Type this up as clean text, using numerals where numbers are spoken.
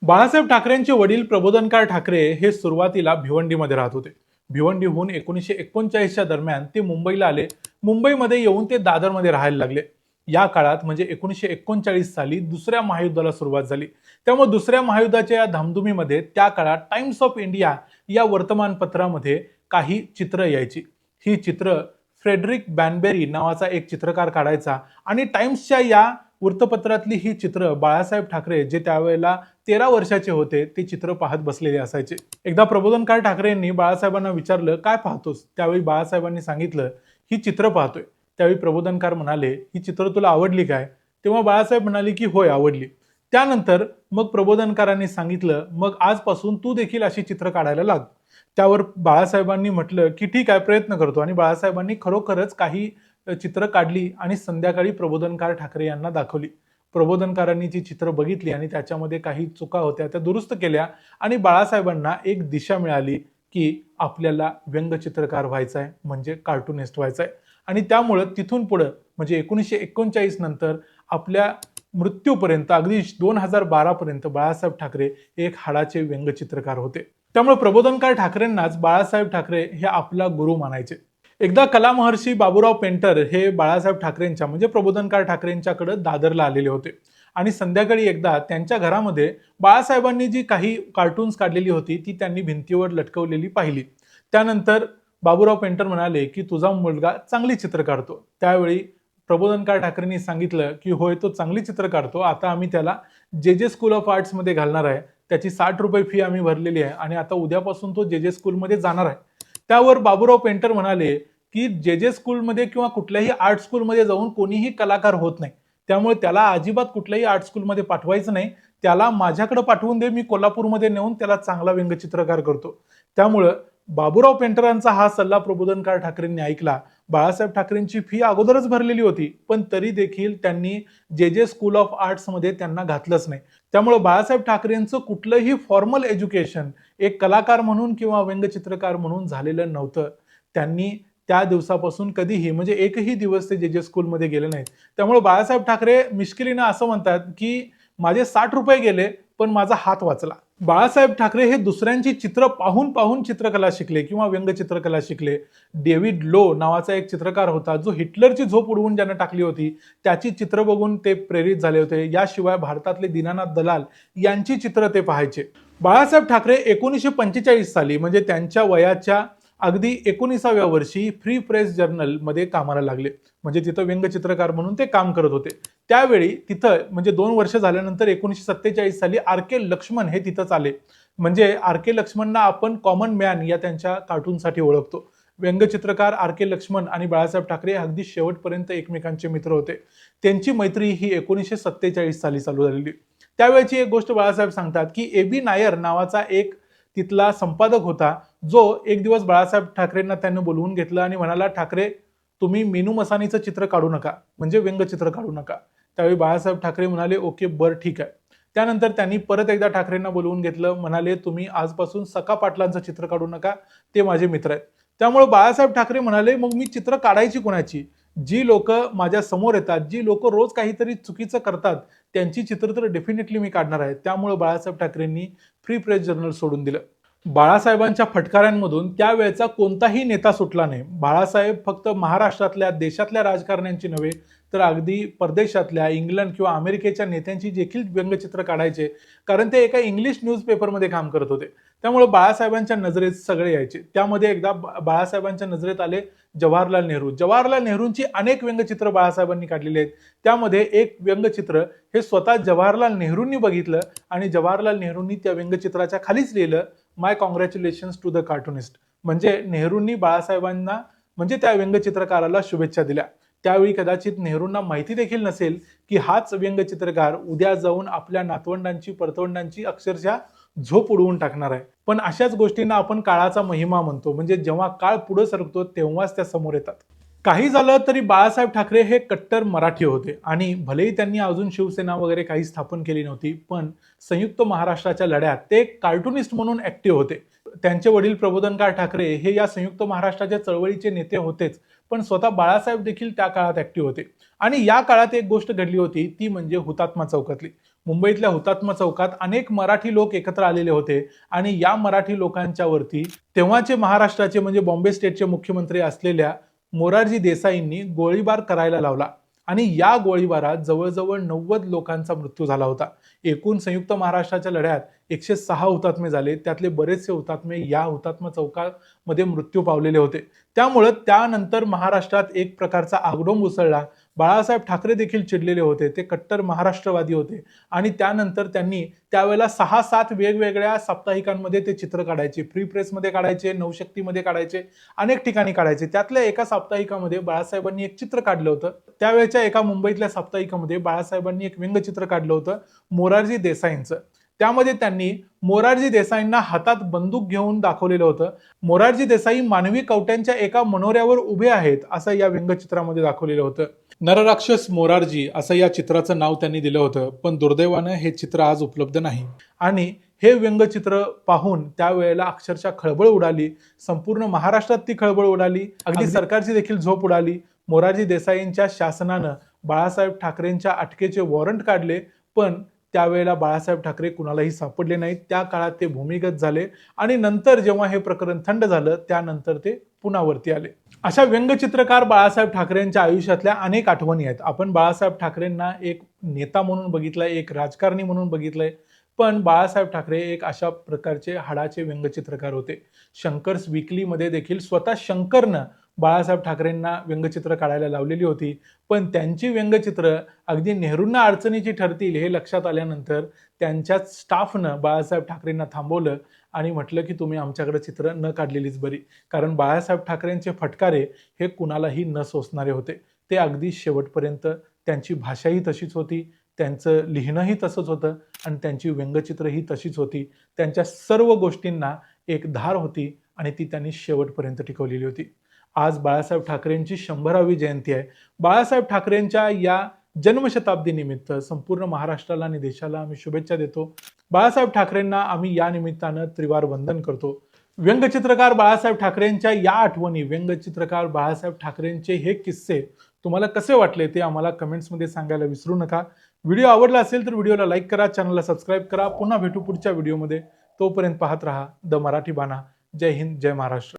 बाळासाहेब ठाकरेंचे वडील प्रबोधनकार ठाकरे हे सुरुवातीला भिवंडीमध्ये राहत होते. भिवंडीहून 1939च्या दरम्यान ते मुंबईला आले. मुंबईमध्ये येऊन ते दादरमध्ये राहायला लागले. या काळात म्हणजे 1939 साली दुसऱ्या महायुद्धाला सुरुवात झाली. त्यामुळे दुसऱ्या महायुद्धाच्या या धामधुमीमध्ये त्या काळात टाइम्स ऑफ इंडिया या वर्तमानपत्रामध्ये काही चित्र यायची. ही चित्र फ्रेडरिक बॅनबेरी नावाचा एक चित्रकार काढायचा आणि टाइम्सच्या या वृत्तपत्रातली ही चित्र बाळासाहेब ठाकरे जे त्यावेळेला 13 वर्षाचे होते ते चित्र पाहत बसलेले असायचे. एकदा प्रबोधनकार ठाकरे यांनी बाळासाहेबांना विचारलं, काय पाहतोस? त्यावेळी बाळासाहेबांनी सांगितलं, ही चित्र पाहतोय. त्यावेळी प्रबोधनकार म्हणाले, ही चित्र तुला आवडली काय? तेव्हा बाळासाहेब म्हणाले की होय, आवडली. त्यानंतर मग प्रबोधनकारांनी सांगितलं, मग आजपासून तू देखील अशी चित्र काढायला लाग. त्यावर बाळासाहेबांनी म्हटलं की ठीक आहे, प्रयत्न करतो. आणि बाळासाहेबांनी खरोखरच काही चित्र काढली आणि संध्याकाळी प्रबोधनकार ठाकरे यांना दाखवली. प्रबोधनकारांनी ती चित्र बघितली आणि त्याच्यामध्ये काही चुका होत्या त्या दुरुस्त केल्या आणि बाळासाहेबांना एक दिशा मिळाली की आपल्याला व्यंगचित्रकार व्हायचं आहे, म्हणजे कार्टूनिस्ट व्हायचं आहे. आणि त्यामुळे तिथून पुढे म्हणजे 1939 नंतर आपल्या मृत्यूपर्यंत अगदी 2012 पर्यंत बाळासाहेब ठाकरे एक हाडाचे व्यंगचित्रकार होते. त्यामुळे प्रबोधनकार ठाकरेंनाच बाळासाहेब ठाकरे हे आपला गुरु मानायचे. एकदा कलामहर्षी बाबूराव पेंटर हे बाळासाहेब ठाकरेंच्या म्हणजे प्रबोधनकार ठाकरेंच्याकडे दादरला आलेले होते आणि संध्याकाळी एकदा त्यांच्या घरामध्ये बाळासाहेबांनी जी काही कार्टून्स काढलेली होती ती त्यांनी भिंतीवर लटकवलेली पाहिली. त्यानंतर बाबूराव पेंटर म्हणाले की तुझा मुलगा चांगली चित्र काढतो. त्यावेळी प्रबोधनकार ठाकरेंनी सांगितलं की होय, तो चांगली चित्र काढतो. आता आम्ही त्याला जे स्कूल ऑफ आर्ट्स मध्ये घालणार आहे. त्याची 60 रुपये फी आम्ही भरलेली आहे आणि आता उद्यापासून तो जे स्कूलमध्ये जाणार आहे. त्यावर बाबूराव पेंटर म्हणाले की जे स्कूलमध्ये किंवा कुठल्याही आर्ट स्कूलमध्ये जाऊन कोणीही कलाकार होत नाही. त्यामुळे त्याला अजिबात कुठल्याही आर्ट स्कूलमध्ये पाठवायचं नाही. त्याला माझ्याकडे पाठवून दे, मी कोल्हापूरमध्ये नेऊन त्याला चांगला व्यंगचित्रकार करतो. त्यामुळं बाबूराव पेंटरांचा हा सल्ला प्रबोधनकार ठाकरेंनी ऐकला. बाळासाहेब ठाकरेंची फी अगोदरच भरलेली होती, पण तरी देखील त्यांनी जे स्कूल ऑफ आर्ट्स मध्ये त्यांना घातलंच नाही. त्यामुळे बाळासाहेब ठाकरेंचं कुठलंही फॉर्मल एज्युकेशन एक कलाकार म्हणून किंवा व्यंगचित्रकार म्हणून झालेलं नव्हतं. त्यांनी त्या दिवसापासून कधीही म्हणजे एकही दिवस ते जे स्कूलमध्ये गेले नाहीत. त्यामुळे बाळासाहेब ठाकरे मिश्किलीनं असं म्हणतात की माझे 60 रुपये गेले पण माझा हात वाचला. बाळासाहेब ठाकरे हे दुसऱ्यांची चित्र पाहून पाहून चित्रकला शिकले किंवा व्यंगचित्रकला शिकले. डेव्हिड लो नावाचा एक चित्रकार होता जो हिटलरची झोप उडवून ज्यानं टाकली होती त्याची चित्र बघून ते प्रेरित झाले होते. याशिवाय भारतातले दीनानाथ दलाल यांची चित्र ते पाहायचे. बाळासाहेब ठाकरे 1945 साली म्हणजे त्यांच्या वयाच्या अगदी 19व्या वर्षी फ्री प्रेस जर्नल मध्ये कामाला लागले. म्हणजे तिथं व्यंगचित्रकार म्हणून ते काम करत होते. त्यावेळी तिथं म्हणजे 2 वर्ष झाल्यानंतर 1947 साली आर के लक्ष्मण हे तिथंच आले. म्हणजे आर के लक्ष्मणना आपण कॉमन मॅन या त्यांच्या कार्टूनसाठी ओळखतो. व्यंगचित्रकार आर के लक्ष्मण आणि बाळासाहेब ठाकरे अगदी शेवटपर्यंत एकमेकांचे मित्र होते. त्यांची मैत्री ही 1947 साली चालू झालेली. त्यावेळेची एक गोष्ट बाळासाहेब सांगतात की ए.बी. नायर नावाचा एक तिथला संपादक होता जो एक दिवस बाळासाहेब ठाकरेंना त्यानं बोलवून घेतलं आणि म्हणाला, ठाकरे तुम्ही मीनू मसानीचं चित्र काढू नका, म्हणजे व्यंगचित्र काढू नका. त्यावेळी बाळासाहेब ठाकरे म्हणाले ओके बर ठीक आहे. त्यानंतर त्यांनी परत एकदा ठाकरेंना बोलवून घेतलं. म्हणाले तुम्ही आजपासून सखा पाटलांचं चित्र काढू नका, ते माझे मित्र आहेत. त्यामुळे बाळासाहेब ठाकरे म्हणाले मग मी चित्र काढायची कोणाची? जी लोक माझ्या समोर येतात, जी लोक रोज काहीतरी चुकीचं करतात त्यांची चित्र तर डेफिनेटली मी काढणार आहे. त्यामुळे बाळासाहेब ठाकरेंनी फ्री प्रेस जर्नल सोडून दिलं. बाळासाहेबांच्या फटकाऱ्यांमधून त्यावेळेचा कोणताही नेता सुटला नाही. बाळासाहेब फक्त महाराष्ट्रातल्या देशातल्या राजकारण्यांची नव्हे तर अगदी परदेशातल्या इंग्लंड किंवा अमेरिकेच्या नेत्यांची देखील व्यंगचित्र काढायचे, कारण ते एका इंग्लिश न्यूजपेपरमध्ये काम करत होते. त्यामुळे बाळासाहेबांच्या नजरेत सगळे यायचे. त्यामध्ये एकदा बाळासाहेबांच्या नजरेत आले जवाहरलाल नेहरू. जवाहरलाल नेहरूंची अनेक व्यंगचित्र बाळासाहेबांनी काढलेली आहेत. त्यामध्ये एक व्यंगचित्र हे स्वतः जवाहरलाल नेहरूंनी बघितलं आणि जवाहरलाल नेहरूंनी त्या व्यंगचित्राच्या खालीच लिहिलं माय कॉंग्रॅच्युलेशन्स टू द कार्टूनिस्ट. म्हणजे नेहरूंनी बाळासाहेबांना म्हणजे त्या व्यंगचित्रकाराला शुभेच्छा दिल्या. त्यावेळी कदाचित नेहरूंना माहिती देखील नसेल की हाच व्यंगचित्रकार उद्या जाऊन आपल्या नातवंडांची परतवंडांची अक्षरशः झोप उडवून टाकणार आहे. पण अशाच गोष्टींना आपण काळाचा महिमा म्हणतो. म्हणजे जेव्हा काळ पुढे सरकतो तेव्हाच त्या समोर येतात. काही झालं तरी बाळासाहेब ठाकरे हे कट्टर मराठी होते आणि भलेही त्यांनी अजून शिवसेना वगैरे काही स्थापन केली नव्हती, पण संयुक्त महाराष्ट्राच्या लढ्यात ते कार्टूनिस्ट म्हणून ऍक्टिव्ह होते. त्यांचे वडील प्रबोधनकार ठाकरे हे या संयुक्त महाराष्ट्राच्या चळवळीचे नेते होतेच, पण स्वतः बाळासाहेब देखील त्या काळात ऍक्टिव्ह होते. आणि या काळात एक गोष्ट घडली होती ती म्हणजे हुतात्मा चौकातली. मुंबईतल्या हुतात्मा चौकात अनेक मराठी लोक एकत्र आलेले होते आणि या मराठी लोकांच्या वरती तेव्हाचे महाराष्ट्राचे म्हणजे बॉम्बे स्टेटचे मुख्यमंत्री असलेल्या मोरारजी देसाईंनी गोळीबार करायला लावला आणि या गोळीबारात जवळजवळ 90 लोकांचा मृत्यू झाला होता. एकूण संयुक्त महाराष्ट्राच्या लढ्यात 106 हुतात्मे झाले. त्यातले बरेचसे हुतात्मे या हुतात्मा चौकामध्ये मृत्यू पावलेले होते. त्यामुळे त्यानंतर महाराष्ट्रात एक प्रकारचा आगडोंब उसळला. बाळासाहेब ठाकरे देखील चिडलेले होते. ते कट्टर महाराष्ट्रवादी होते आणि त्यानंतर त्यांनी त्यावेळेला 6-7 वेगवेगळ्या साप्ताहिकांमध्ये ते चित्र काढायचे. फ्री प्रेसमध्ये काढायचे, नवशक्तीमध्ये काढायचे, अनेक ठिकाणी काढायचे. त्यातल्या एका साप्ताहिकामध्ये बाळासाहेबांनी एक चित्र काढलं होतं. त्यावेळेच्या एका मुंबईतल्या साप्ताहिकामध्ये बाळासाहेबांनी एक व्यंगचित्र काढलं होतं मोरारजी देसाईंचं. त्यामध्ये त्यांनी मोरारजी देसाईंना हातात बंदूक घेऊन दाखवलेलं होतं. मोरारजी देसाई मानवी कवट्यांच्या एका मनोऱ्यावर उभे आहेत असं या व्यंगचित्रामध्ये दाखवलेलं होतं. नरराक्षस मोरारजी असं या चित्राचं नाव त्यांनी दिलं होतं, पण दुर्दैवानं हे चित्र आज उपलब्ध नाही. आणि हे व्यंगचित्र पाहून त्यावेळेला अक्षरशः खळबळ उडाली. संपूर्ण महाराष्ट्रात ती खळबळ उडाली. अगदी सरकारची देखील झोप उडाली. मोरारजी देसाईंच्या शासनानं बाळासाहेब ठाकरेंच्या अटकेचे वॉरंट काढले, पण त्यावेळेला बाळासाहेब ठाकरे कुणालाही सापडले नाहीत. त्या काळात ते भूमिगत झाले आणि नंतर जेव्हा हे प्रकरण थंड झालं त्यानंतर ते पुन्हा वरती आले. अशा व्यंगचित्रकार बाळासाहेब ठाकरेंच्या आयुष्यातल्या अनेक आठवणी आहेत. आपण बाळासाहेब ठाकरेंना एक नेता म्हणून बघितलंय, एक राजकारणी म्हणून बघितलंय, पण बाळासाहेब ठाकरे एक अशा प्रकारचे हाडाचे व्यंगचित्रकार होते. शंकर्स वीकलीमध्ये देखील स्वतः शंकरनं बाळासाहेब ठाकरेंना व्यंगचित्र काढायला लावलेली होती. पण त्यांची व्यंगचित्र अगदी नेहरूंना अडचणीची ठरतील हे लक्षात आल्यानंतर त्यांच्याच स्टाफनं बाळासाहेब ठाकरेंना थांबवलं आणि म्हटलं की तुम्ही आमच्याकडे चित्र न काढलेलीच बरी. कारण बाळासाहेब ठाकरेंचे फटकारे हे कुणालाही न सोसणारे होते. ते अगदी शेवटपर्यंत त्यांची भाषाही तशीच होती, त्यांचं लिहिणंही तसंच होतं आणि त्यांची व्यंगचित्रही तशीच होती. त्यांच्या सर्व गोष्टींना एक धार होती आणि ती त्यांनी शेवटपर्यंत टिकवलेली होती. आज बाळासाहेब ठाकरेंची 100वी जयंती आहे. बाळासाहेब ठाकरेंच्या या जन्मशताब्दी निमित्त संपूर्ण महाराष्ट्राला आणि देशाला आम्ही शुभेच्छा देतो. बाळासाहेब ठाकरेंना आम्ही या निमित्तानं त्रिवार वंदन करतो. व्यंगचित्रकार बाळासाहेब ठाकरेंच्या या आठवणी, व्यंगचित्रकार बाळासाहेब ठाकरेंचे हे किस्से तुम्हाला कसे वाटले ते आम्हाला कमेंट्समध्ये सांगायला विसरू नका. व्हिडिओ आवडला असेल तर व्हिडिओला लाईक करा, चॅनलला सबस्क्राईब करा. पुन्हा भेटू पुढच्या व्हिडिओमध्ये. तोपर्यंत पाहत रहा द मराठी बाणा. जय हिंद, जय महाराष्ट्र.